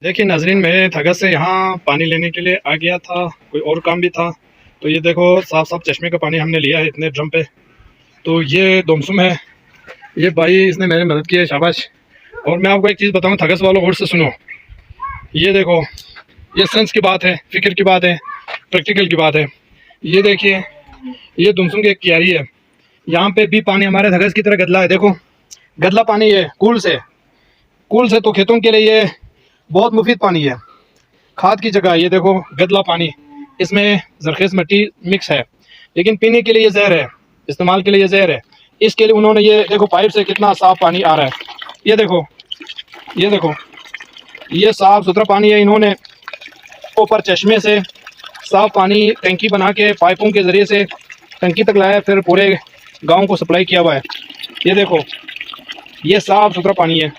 देखिए नाजरीन, मैं थगस से यहाँ पानी लेने के लिए आ गया था, कोई और काम भी था। तो ये देखो, साफ साफ चश्मे का पानी हमने लिया है इतने ड्रम पे। तो ये दोमसुम है, ये भाई इसने मेरी मदद की है, शाबाश। और मैं आपको एक चीज़ बताऊँ थगस वालों, गौर से सुनो। ये देखो, ये सेंस की बात है, फिक्र की बात है, प्रैक्टिकल की बात है। ये देखिए, ये दुमसुम की एक क्यारी है। यहाँ पे भी पानी हमारे थगस की तरह गदला है। देखो, गदला पानी है, कूल से तो खेतों के लिए ये बहुत मुफीद पानी है, खाद की जगह। ये देखो, गदला पानी, इसमें जरखेज मिट्टी मिक्स है, लेकिन पीने के लिए ये जहर है, इस्तेमाल के लिए ये जहर है। इसके लिए उन्होंने ये देखो, पाइप से कितना साफ पानी आ रहा है। ये देखो, ये देखो, ये साफ सुथरा पानी है। इन्होंने ऊपर चश्मे से साफ पानी टंकी बना के पाइपों के ज़रिए से टंकी तक लाया, फिर पूरे गांव को सप्लाई किया हुआ है। ये देखो, ये साफ सुथरा पानी है,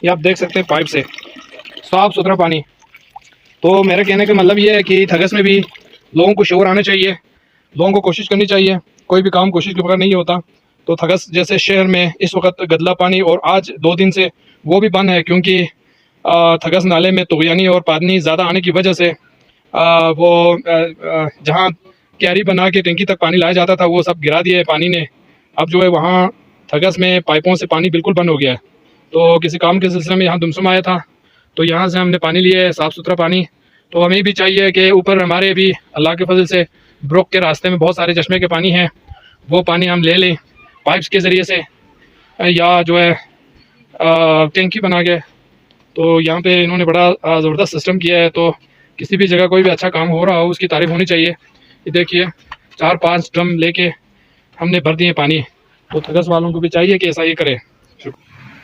ये आप देख सकते हैं, पाइप से साफ सुथरा पानी। तो मेरे कहने का मतलब ये है कि थगस में भी लोगों को शोर आना चाहिए, लोगों को कोशिश करनी चाहिए। कोई भी काम कोशिश के बगैर नहीं होता। तो थगस जैसे शहर में इस वक्त गदला पानी, और आज 2 दिन से वो भी बंद है, क्योंकि थगस नाले में तुगयानी और पानी ज़्यादा आने की वजह से वो जहाँ क्यारी बना के टंकी तक पानी लाया जाता था, वो सब गिरा दिया है पानी ने। अब जो है वहाँ थगस में पाइपों से पानी बिल्कुल बंद हो गया है। तो किसी काम के सिलसिले में यहाँ दुमसुम आया था, तो यहाँ से हमने पानी लिया है, साफ़ सुथरा पानी। तो हमें भी चाहिए कि ऊपर हमारे भी अल्लाह के फजल से ब्रोक के रास्ते में बहुत सारे चश्मे के पानी हैं, वो पानी हम ले लें पाइप्स के ज़रिए से, या जो है टैंकी बना के। तो यहाँ पे इन्होंने बड़ा ज़बरदस्त सिस्टम किया है। तो किसी भी जगह कोई भी अच्छा काम हो रहा हो, उसकी तारीफ़ होनी चाहिए। ये देखिए, 4-5 ड्रम लेके हमने भर दिए पानी। तो थगस वालों को भी चाहिए कि ऐसा ये करें।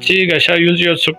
ची गशायुल जो सुक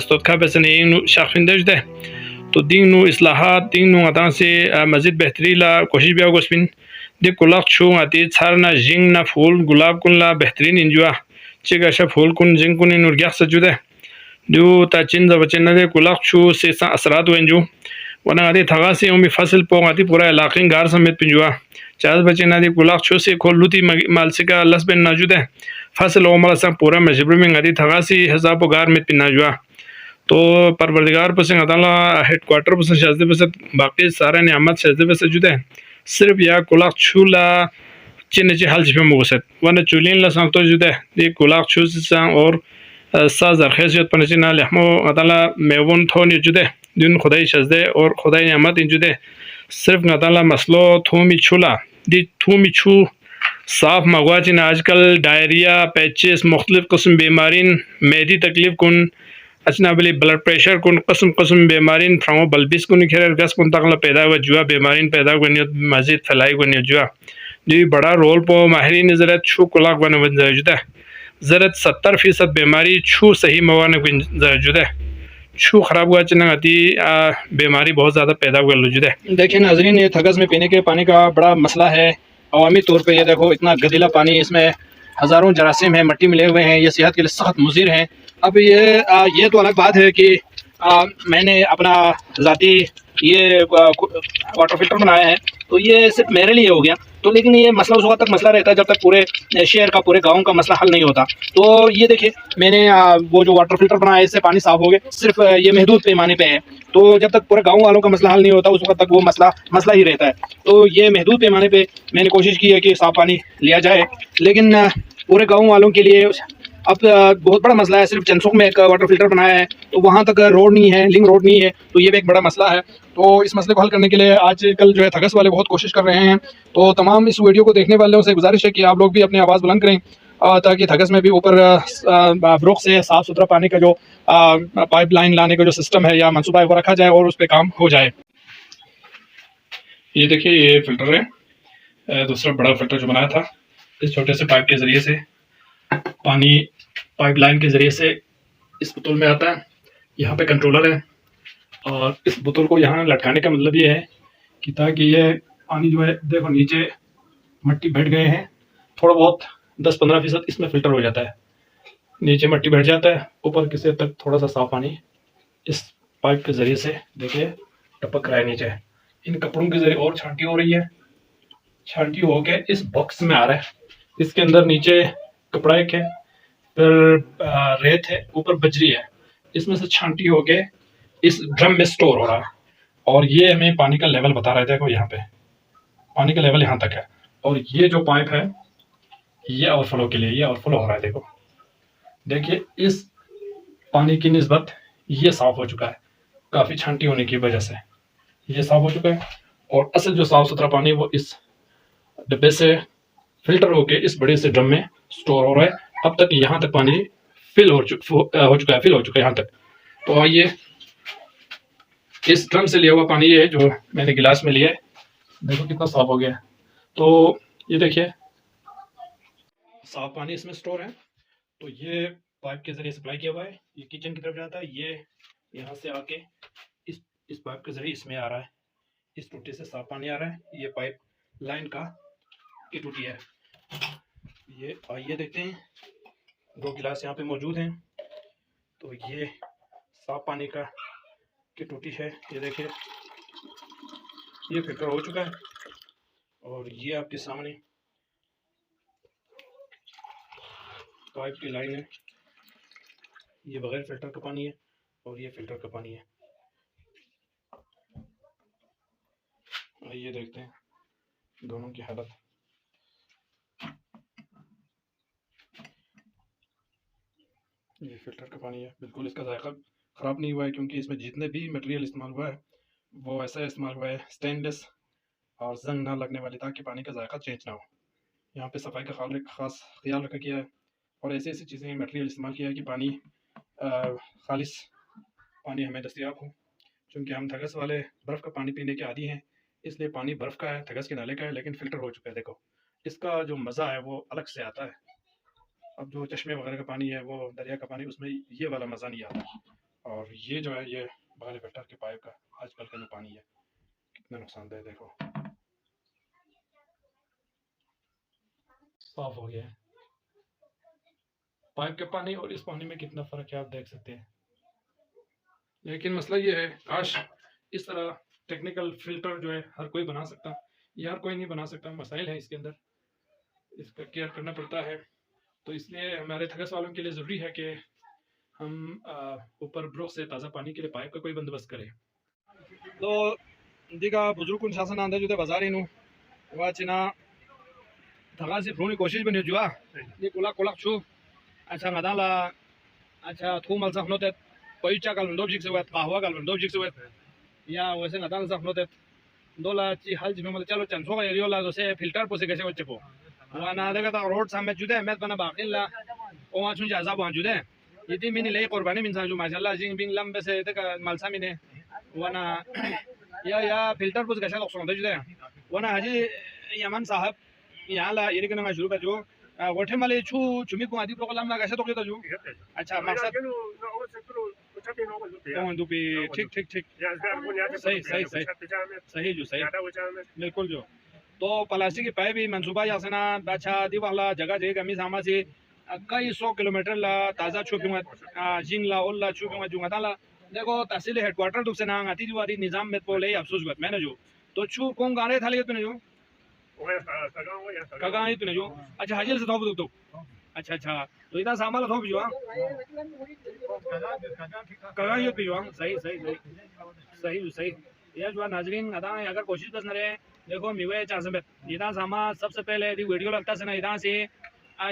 स्तोत खा बेसने इनु शाखिंदज दे तो दीनू इस्लाहात दीनू आता से मस्जिद बेहतरी ला कोशिश भी गोस्पिन दे कुलाक छू आती छारना जिंग ना फूल गुलाब कुन ला बेहतरीन इंजुआ चिगाशा फूल कुन जिंग कुन नुरग्याख सजुदे दो ताचिन जब बचन दे कुलाक छू से असरात वेंजू वना आदि थगा से उमी फसल पो आती पूरा इलाके गार समेत पिंजुआ चार बचन आदि कुलाक छू से खोलुती माल से का लस बेन नाजुदे फसल ओमला सा पूरा मजबूर में आदि थगा से हजार पो गार में पिनाजुआ तो परवरदिगार पसंद अताला हेडक्वार्टर पसंद शाज़दे पसंद बाकी सारे नियामत शाज़दे पसंद जुदे सिर्फ या कुलाक छूला चिन्ह ची हाल जिपे मुगसत वरना चुलीन ला सांग तो जुदे ये कुलाक छू से सांग और साज़र खेसियत पनची ना लेहमो अताला मेवन थोनी जुदे दिन खुदाई शाज़दे और खुदाई नियामत इन जुदे सिर्फ अताला मसलो थूमी छूला दी थूमी छू साफ मगवाची ना आजकल डायरिया पैचेस मुख्तलिफ किस्म बीमारीन मेदी तकलीफ कुन अच्छा बली ब्लड प्रेशर कुन कस्म कस्म बीमारीन फ्रामो बल्बिस कुन खेर गस कुन तकला पैदा हुआ जुआ बीमारीन पैदा हुआ नियत मस्जिद फैलाई हुआ नियत जुआ जी बड़ा रोल पो माहिरीन ज़रत छू कुलाक बने बन जाए जुदा ज़रत 70% बीमारी छू सही मवाने बन जाए जुदा छू खराब हुआ चना आती बीमारी बहुत ज़्यादा पैदा हुआ लो जुदा। देखिए नाजरीन, ये थगस में पीने के पानी का बड़ा मसला है अवामी तौर पे। ये देखो, इतना गदीला पानी, इसमें हज़ारों जरासीम हैं, मिट्टी मिले हुए हैं, ये सेहत के लिए सख्त मुज़िर हैं। अब ये तो अलग बात है कि मैंने अपना ज़ाती ये वाटर फिल्टर बनाया है, तो ये सिर्फ मेरे लिए हो गया। तो लेकिन ये मसला उस वक्त तक मसला रहता है जब तक पूरे शहर का, पूरे गांव का मसला हल नहीं होता। तो ये देखिए, मैंने वो जो वाटर फिल्टर बनाया है, इससे पानी साफ़ हो गया, सिर्फ ये महदूद पैमाने पे है। तो जब तक पूरे गांव वालों का मसला हल नहीं होता, उस वक्त तक वो मसला ही रहता है। तो ये महदूद पैमाने पे मैंने कोशिश की है कि साफ़ पानी लिया जाए, लेकिन पूरे गाँव वालों के लिए अब बहुत बड़ा मसला है। सिर्फ चंसुक में एक वाटर फिल्टर बनाया है, तो वहाँ तक रोड नहीं है, लिंक रोड नहीं है, तो ये भी एक बड़ा मसला है। तो इस मसले को हल करने के लिए आजकल जो है थगस वाले बहुत कोशिश कर रहे हैं। तो तमाम इस वीडियो को देखने वालों से गुजारिश है कि आप लोग भी अपनी आवाज़ बुलंद करें, ताकि थगस में भी ऊपर ब्रोक से साफ़ सुथरा पानी का जो पाइपलाइन लाने का जो सिस्टम है या मनसूबा है वो रखा जाए और उस पर काम हो जाए। ये देखिए, ये फिल्टर है, दूसरा बड़ा फिल्टर जो बनाया था, इस छोटे से पाइप के ज़रिए से पानी पाइपलाइन के ज़रिए से इस बोतल में आता है। यहाँ पे कंट्रोलर है, और इस बोतल को यहाँ लटकाने का मतलब ये है कि ताकि ये पानी जो है, देखो नीचे मट्टी बैठ गए हैं, थोड़ा बहुत 10-15% इसमें फिल्टर हो जाता है। नीचे मट्टी बैठ जाता है, ऊपर किसी हद तक थोड़ा सा साफ पानी इस पाइप के ज़रिए से देखिए टपक रहा है नीचे। इन कपड़ों के ज़रिए और छांटी हो रही है, छांटी होके इस बॉक्स में आ रहा है। इसके अंदर नीचे कपड़ा एक है, फिर रेत है, ऊपर बजरी है। इसमें से छांटी होके इस ड्रम में स्टोर हो रहा है और ये हमें पानी का लेवल बता रहा है। देखो यहाँ पे पानी का लेवल यहाँ तक है और ये जो पाइप है ये ओवरफ्लो के लिए, ये ओवरफ्लो हो रहा है। देखो देखिए इस पानी की निस्बत ये साफ हो चुका है, काफ़ी छांटी होने की वजह से ये साफ हो चुका है। और असल जो साफ सुथरा पानी वो इस डिब्बे से फिल्टर होके इस बड़े से ड्रम में स्टोर हो रहा है। अब तक यहाँ तक पानी फिल हो चुका है, फिल हो चुका है यहाँ तक। तो आइए इस ड्रम से लिया हुआ पानी ये है जो मैंने गिलास में लिया है, देखो कितना साफ हो गया है। तो ये देखिए साफ पानी इसमें स्टोर है। तो ये पाइप के जरिए सप्लाई किया हुआ है, ये किचन की तरफ जाता है, ये यहाँ से आके इस पाइप के जरिए इसमें आ रहा है, इस टूटी से साफ पानी आ रहा है। ये पाइप लाइन का की टूटी है। ये आइए देखते हैं, 2 गिलास यहाँ पे मौजूद हैं। तो ये साफ पानी का की टूटी है, ये देखिए ये फिल्टर हो चुका है और ये आपके सामने पाइप की लाइन है। ये बगैर फिल्टर का पानी है और ये फिल्टर का पानी है। आइए देखते हैं दोनों की हालत। ये फिल्टर का पानी है, बिल्कुल इसका जायका ख़राब नहीं हुआ है क्योंकि इसमें जितने भी मटेरियल इस्तेमाल हुआ है वो ऐसा इस्तेमाल हुआ है स्टेनलेस और जंग ना लगने वाली, ताकि पानी का जायका चेंज ना हो। यहाँ पे सफाई का खास ख्याल रखा गया है और ऐसी ऐसी चीज़ें मटेरियल इस्तेमाल किया है कि पानी खालिस पानी हमें दस्तियाब हो। क्योंकि हम थगस वाले बर्फ़ का पानी पीने के आदी हैं, इसलिए पानी बर्फ़ का है, थगस के नाले का है, लेकिन फ़िल्टर हो चुका है। देखो इसका जो मज़ा है वो अलग से आता है। अब जो चश्मे वगैरह का पानी है, वो दरिया का पानी, उसमें ये वाला मज़ा नहीं आता। और ये जो है ये बगैर फिल्टर के पाइप का आजकल का जो पानी है कितना नुकसानदेह, देखो साफ हो गया है पाइप के पानी और इस पानी में कितना फ़र्क है आप देख सकते हैं। लेकिन मसला ये है, काश इस तरह टेक्निकल फ़िल्टर जो है हर कोई बना सकता, ये हर कोई नहीं बना सकता, मसाइल है इसके अंदर, इसका केयर करना पड़ता है। तो इसलिए हमारे थगस वालों के लिए ज़रूरी है कि हम ऊपर ब्रोक से ताज़ा पानी के लिए पाइप का कोई बंदोबस्त करें। तो दिगा बुजुर्ग शासन आंदा जुदे बाजार इनु वाचिना थगासी फ्रोनी कोशिश बने जुआ ये कुला कुला छु अच्छा ngadaला अच्छा थू मल सा नोते पैचा कल दोजिक से वत कहवा कल दोजिक से वत या वैसे ngadaला सा नोते दोला ची हल जिमे मल चलो चंसो का एरियोला दोसे फिल्टर पोसे कैसे वच्चे पो वाना देगा ता रोड सामने जुदे मेत बना बाकिला ओ वा छुन जाजा बो जुदे यदि मिनी ले कुर्बानी मिन सा जो माशाल्लाह जिंग बिंग लंबे से देका मलसा मिने वाना या फिल्टर पोस कैसे लोग जुदे वाना हाजी यमन साहब यहाँ ला ये करना शुरू कर जो वठे माले छु चुमी को आदि प्रोग्राम ला कैसे तो के जो अच्छा मकसद ओ दुपी ठीक ठीक ठीक सही सही सही सही जो सही बिल्कुल जो तो प्लास्टिक की पाइप भी मंसूबा यासना अच्छा दी वाला जगह जगह कमी सामा से कई 100 किलोमीटर ला ताजा छुपी जिंग ला ओला छुपी जुंगा ताला देखो तहसील हेडक्वार्टर दुख से ना आती दीवारी निजाम में बोले अफसोस बात मैंने जो तो छु कौन गाने थाले तो जो कगा ही तो जो अच्छा हाजिल से थोप दो अच्छा अच्छा तो इधर सामान थोप जो कगा ही तो जो सही सही सही सही सही ये जो नाजरीन अदा अगर कोशिश बस न रहे देखो मिवे चासमत इधर सामा सबसे पहले यदि वीडियो लगता से ना इधर से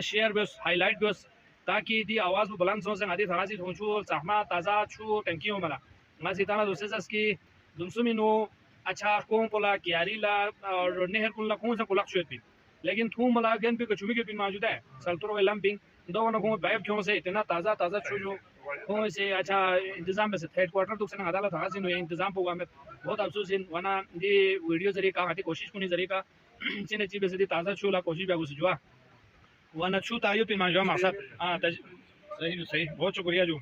शेयर बस हाईलाइट बस ताकि दी आवाज को बुलंद सो से आदि थोड़ा सी थोचू सहमा ताजा छू टंकी हो मला मैं सीताना दूसरे सस की दुमसुमिनो अच्छा कौन पोला कियारी ला और नेहर कुल्ला कौन सा कुलक शुत भी लेकिन थू मला गेन पे कचुमी के पिन मौजूद है सल्तुरो लंपिंग दो वन को बैब क्यों से इतना ताजा ताजा छू जो कौन से अच्छा इंतजाम में से हेडक्वार्टर तो से अदालत हां से इंतजाम होगा में बहुत अफसोस इन वना ये वीडियो जरिए का हाथी कोशिश कुनी जरिए का चिने चीज से ताजा छू ला कोशिश बागु से जो वना छू तायो पिन मौजूद मकसद हां सही सही बहुत शुक्रिया जो